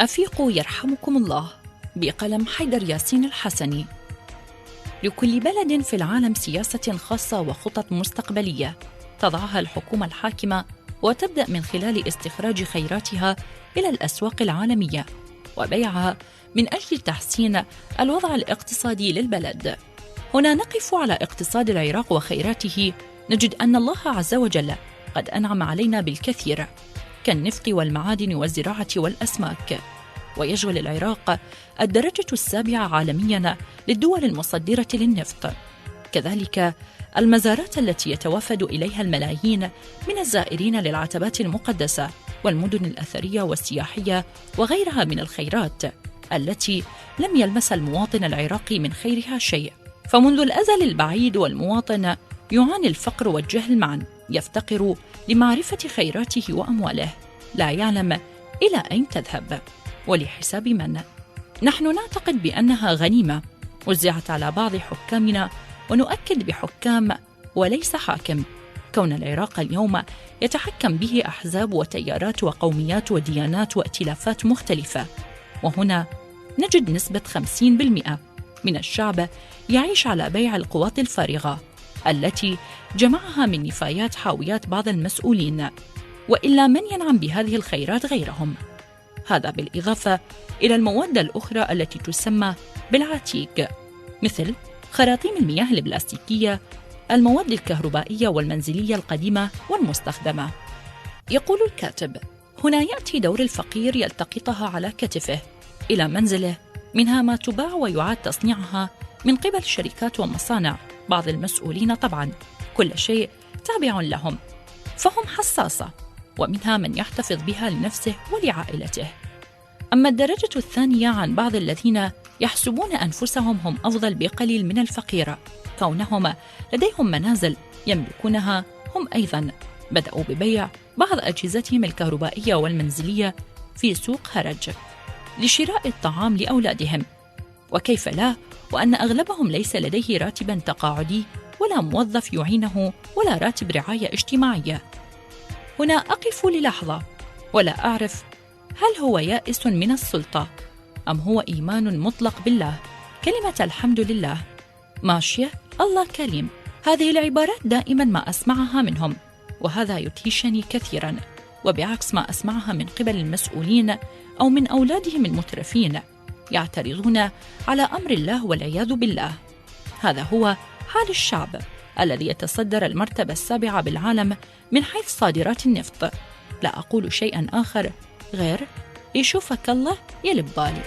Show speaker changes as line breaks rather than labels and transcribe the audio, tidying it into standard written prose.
أفيقوا يرحمكم الله بقلم حيدر ياسين الحسني. لكل بلد في العالم سياسة خاصة وخطط مستقبلية تضعها الحكومة الحاكمة، وتبدأ من خلال استخراج خيراتها إلى الأسواق العالمية وبيعها من أجل تحسين الوضع الاقتصادي للبلد. هنا نقف على اقتصاد العراق وخيراته، نجد أن الله عز وجل قد أنعم علينا بالكثير كالنفط والمعادن والزراعة والأسماك، ويشغل العراق الدرجة السابعة عالمياً للدول المصدرة للنفط. كذلك المزارات التي يتوافد إليها الملايين من الزائرين للعتبات المقدسة والمدن الأثرية والسياحية وغيرها من الخيرات التي لم يلمس المواطن العراقي من خيرها شيء. فمنذ الأزل البعيد والمواطن يعاني الفقر والجهل معا، يفتقر لمعرفة خيراته وأمواله، لا يعلم إلى أين تذهب ولحساب من. نحن نعتقد بأنها غنيمة وزعت على بعض حكامنا، ونؤكد بحكام وليس حاكم، كون العراق اليوم يتحكم به أحزاب وتيارات وقوميات وديانات وائتلافات مختلفة. وهنا نجد نسبة 50% من الشعب يعيش على بيع القوات الفارغة التي جمعها من نفايات حاويات بعض المسؤولين، وإلا من ينعم بهذه الخيرات غيرهم. هذا بالإضافة إلى المواد الأخرى التي تسمى بالعتيق، مثل خراطيم المياه البلاستيكية، المواد الكهربائية والمنزلية القديمة والمستخدمة. يقول الكاتب: هنا يأتي دور الفقير يلتقطها على كتفه إلى منزله، منها ما تباع ويعاد تصنيعها من قبل شركات ومصانع بعض المسؤولين، طبعا كل شيء تابع لهم، فهم حساسة، ومنها من يحتفظ بها لنفسه ولعائلته. أما الدرجة الثانية عن بعض الذين يحسبون أنفسهم هم أفضل بقليل من الفقير، كونهم لديهم منازل يملكونها، هم أيضا بدأوا ببيع بعض أجهزتهم الكهربائية والمنزلية في سوق هرج لشراء الطعام لأولادهم. وكيف لا، وأن أغلبهم ليس لديه راتبا تقاعدي ولا موظف يعينه ولا راتب رعاية اجتماعية. هنا أقف للحظة ولا أعرف هل هو يائس من السلطة أم هو إيمان مطلق بالله. كلمة الحمد لله ماشية، الله كريم، هذه العبارات دائما ما أسمعها منهم، وهذا يدهشني كثيرا، وبعكس ما أسمعها من قبل المسؤولين أو من أولادهم المترفين يعترضون على أمر الله والعياذ بالله. هذا هو حال الشعب الذي يتصدر المرتبة السابعة بالعالم من حيث صادرات النفط. لا أقول شيئا آخر غير يشوفك الله يا لبالي.